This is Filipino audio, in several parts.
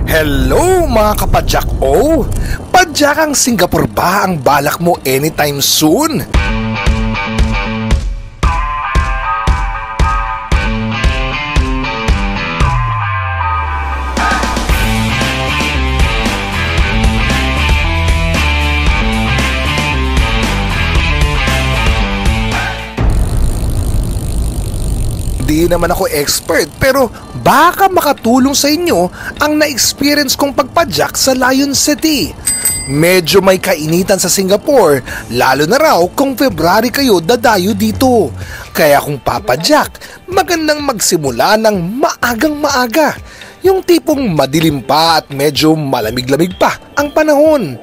Hello mga kapadyak o! Padyakang Singapore ba ang balak mo anytime soon? Di naman ako expert pero baka makatulong sa inyo ang na-experience kong pagpadyak sa Lion City. Medyo may kainitan sa Singapore, lalo na raw kung February kayo dadayo dito. Kaya kung papadyak, magandang magsimula ng maagang maaga. Yung tipong madilim pa at medyo malamig-lamig pa ang panahon.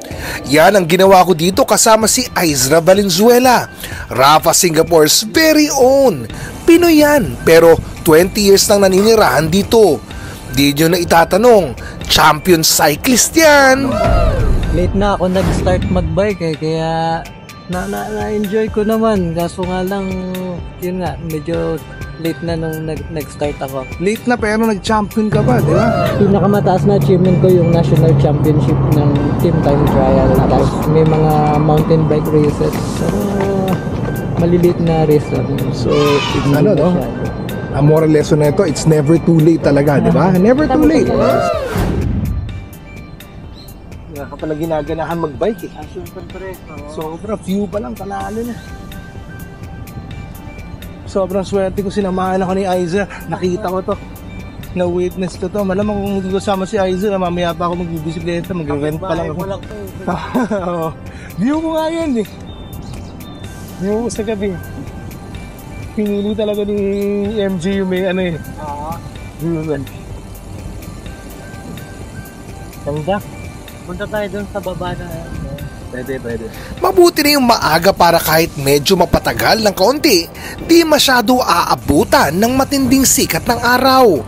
Yan ang ginawa ko dito kasama si Aizra Valenzuela, Rafa Singapore's very own. Pinoy yan, pero 20 years nang naninirahan dito. Di nyo na itatanong, champion cyclist yan. Late na ako nag-start mag-bike kaya na-enjoy ko naman. Kaso nga lang, yun nga, medyo late na nung nag-start ako. Late na pero nag-champion ka pa, di ba? Pinakamataas na achievement ko yung national championship ng team time trial. Tapos may mga mountain bike races. Maliliit na race lang. So, ano no? Ang moral lesson na ito, it's never too late talaga, di ba? Never too late. Kaya ka pala ginaganahan mag-bike eh. Siyempre. Sobra, few pa lang, panalo na. Sobrang swerte ko, sinamahan ako ni Aizra. Nakita ko to. Na-witness ko to. Malamang kung hindi ko sama si Aizra, mamaya pa ako magbibisikleta, mag-rent pa lang ako. View ko nga yan eh. View ko sa gabi. Pinili talaga ni MG yung may ano eh. View man. Ganda. Punta tayo dun sa baba na. Pwede. Mabuti na yung maaga para kahit medyo mapatagal ng kaunti, di masyado aabutan ng matinding sikat ng araw.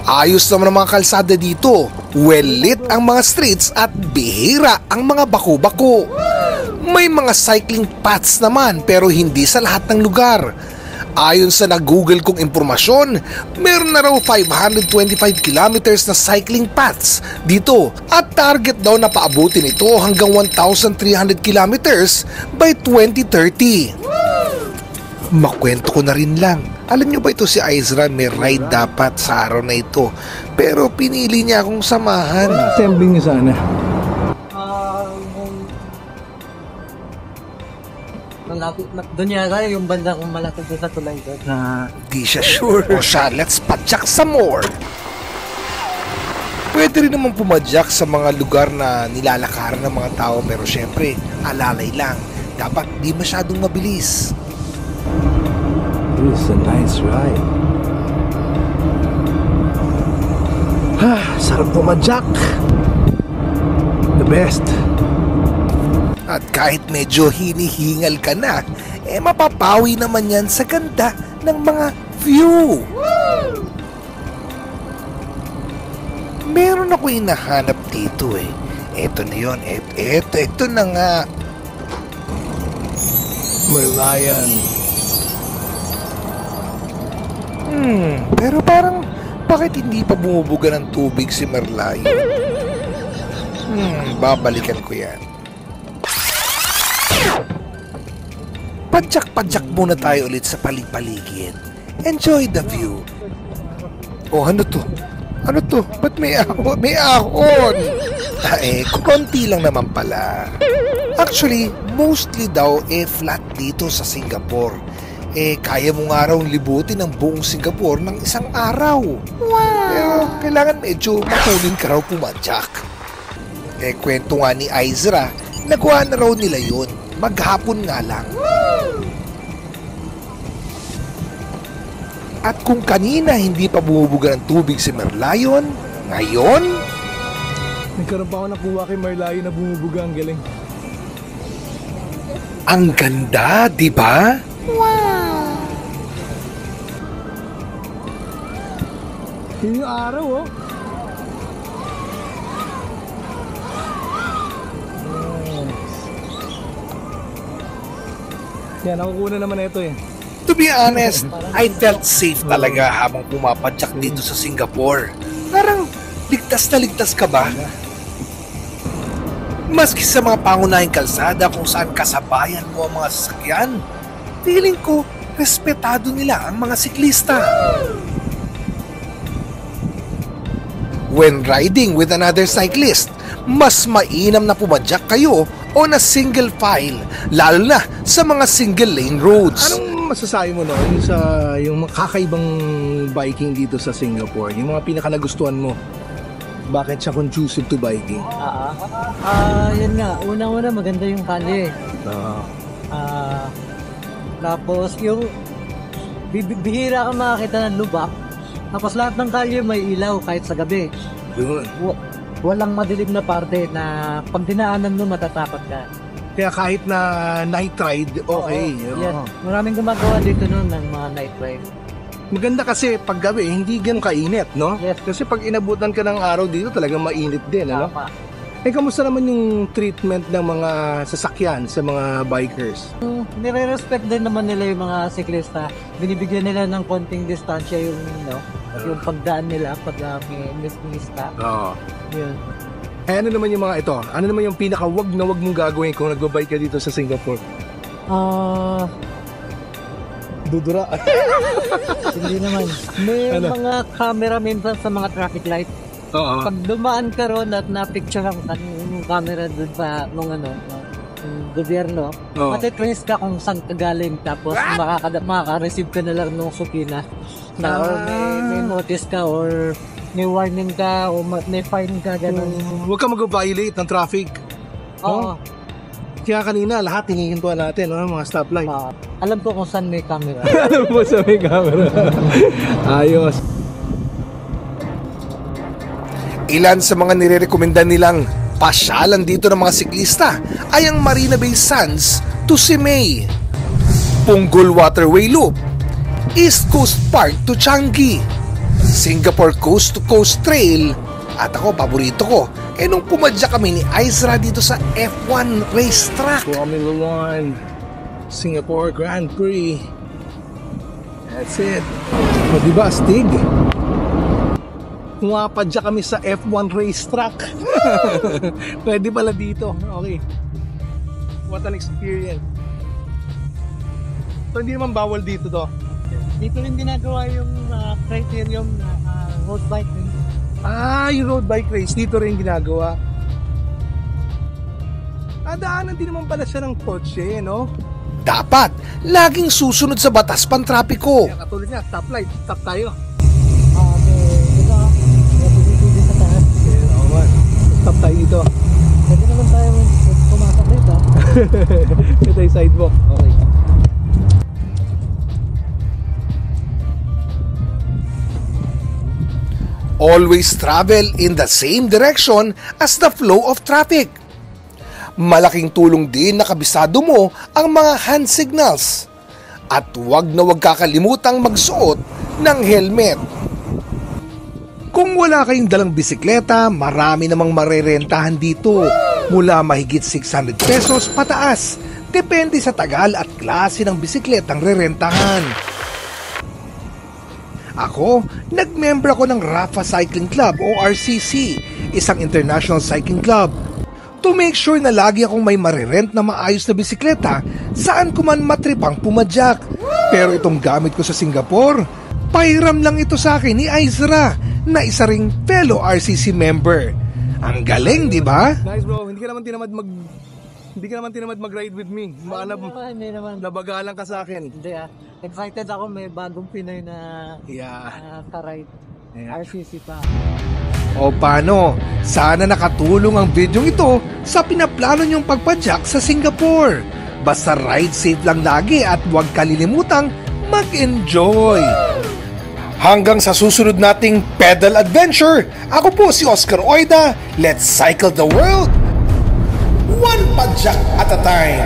Ayos naman ang mga kalsada dito, well lit ang mga streets at bihira ang mga baku-bako. May mga cycling paths naman pero hindi sa lahat ng lugar. Ayon sa nag-google kong impormasyon, meron na raw 525 kilometers na cycling paths dito at target daw na paabutin ito hanggang 1,300 kilometers by 2030. Makwento ko na rin lang. Alam nyo ba ito si Aizra may ride dapat sa araw na ito pero pinili niya akong samahan. Assembling niya sana. Doon yata yung banda kung malapit sa tulay doon. Di siya sure. O siya, let's padyak some more. Pwede rin naman pumadyak sa mga lugar na nilalakaran ng mga tao pero syempre, alalay lang. Dapat di masyadong mabilis. This is a nice ride. Sarap pumadyak. The best. At kahit medyo hinihingal ka na, mapapawi naman yan sa ganda ng mga view. Meron ako hinahanap dito eh. Ito na yun. Ito na nga. Merlion. Pero parang bakit hindi pa bumubuga ng tubig si Merlion? Babalikan ko yan. Padyak-padyak muna tayo ulit sa palig-paligid. Enjoy the view. Oh, ano to? Ano to? Ba't may ahon? May ahon! Konti lang naman pala. Actually, mostly daw flat dito sa Singapore. Kaya mo nga raw libutin ang buong Singapore ng isang araw. Wow! Pero kailangan medyo matulin ka raw pumadyak. Kwento nga ni Aizra, nagawa na raw nila yun. Maghapon nga lang. At kung kanina hindi pa bumubuga ng tubig si Merlion, ngayon? Nagkaroon pa ako nakuha kay Merlion na bumubuga, ang galing. Ang ganda, di ba? Wow! Yun yung araw, oh. Yan, nakukuha naman ito eh. To be honest, I felt safe talaga habang pumapadyak dito sa Singapore. Parang ligtas na ligtas ka ba? Maski sa mga pangunahing kalsada kung saan kasabayan mo ang mga sasakyan, feeling ko, respetado nila ang mga siklista. When riding with another cyclist, mas mainam na pumadyak kayo o na single file, lalo na sa mga single lane roads. Anong masasabi mo noon sa yung kakaibang biking dito sa Singapore? Yung mga pinaka nagustuhan mo? Bakit siya conducive to biking? Yun nga. Unang-una maganda yung kalye. Tapos yung bihira ka makakita ng lubak. Tapos lahat ng kalye may ilaw kahit sa gabi. Yun. Walang madilim na parte na pag dinaanan mo matatapat ka. Kaya kahit na night ride, okay. Yes. Maraming gumagawa dito noon ng mga night ride. Maganda kasi pag gabi, hindi ganun kainit, no? Yes. Kasi pag inabutan ka ng araw dito, talagang mainit din, ano? Tama. Kamusta naman yung treatment ng mga sasakyan sa mga bikers? Nire-respect din naman nila yung mga siklista. Binibigyan nila ng konting distansya yung yung pagdaan nila pag may mislista. Oo. Yun. Ano naman yung mga ito? Ano naman yung pinaka-wag na wag mong gagawin kung nagbabike ka dito sa Singapore? Dudura. Hindi naman. May mga camera minsan sa mga traffic light. Oo. Pag dumaan ka ron at na-picture ang camera doon pa nung gobyerno, matitrace ka kung saan ka galing, tapos makaka-receive ka na lang ng supina na or may notice ka or may warning ka o may fine ka, gano'n. Huwag ka mag-violate ng traffic. Oo. Kaya kanina, lahat hinihintuan natin, mga stoplight. Alam ko kung saan may camera. Alam mo saan may camera. Ayos. Ilan sa mga nirerekomenda nilang pasyalan dito ng mga siklista ay ang Marina Bay Sands to Simei, Punggol Waterway Loop, East Coast Park to Changi, Singapore Coast to Coast Trail, at ako, paborito ko, nung pumadya kami ni Aizra dito sa F1 racetrack. Formula 1, Singapore Grand Prix. That's it. O diba, Stig? Pumapadya kami sa F1 racetrack. Pwede pala dito. Okay. What an experience. So hindi naman bawal dito to. Dito rin ginagawa yung criterium na road bike. Yung road bike race dito rin ginagawa. Daanan din naman pala siya ng kotse, no? Dapat laging susunod sa batas pantrapiko. Kaya katulad niya, stoplight, stop tayo. Stop tayo dito. Pwede naman tayo pumasok dito. Ito yung sidewalk. Okay. Always travel in the same direction as the flow of traffic. Malaking tulong din na kabisado mo ang mga hand signals. At huwag na huwag kakalimutang magsuot ng helmet. Kung wala kayong dalang bisikleta, marami namang marerentahan dito. Mula mahigit 600 pesos pataas. Depende sa tagal at klase ng bisikletang rerentahan. Ako, nag-member ako ng Rafa Cycling Club o RCC, isang international cycling club. To make sure na lagi akong may marirent na maayos na bisikleta saan ko man matripang pumadyak. Pero itong gamit ko sa Singapore, pahiram lang ito sa akin ni Aizra, na isa ring fellow RCC member. Ang galing, di ba? Nice bro, hindi ka naman tinamad mag-ride with me. Hindi naman. Nabagalan ka sa akin. Hindi excited ako, may bagong Pinoy na ka-ride. RCC pa. O paano? Sana nakatulong ang video ito sa pinaplano niyong pagpadyak sa Singapore. Basta ride safe lang lagi at huwag kalilimutang mag-enjoy. Hanggang sa susunod nating pedal adventure, ako po si Oscar Oida. Let's cycle the world one padyak at a time.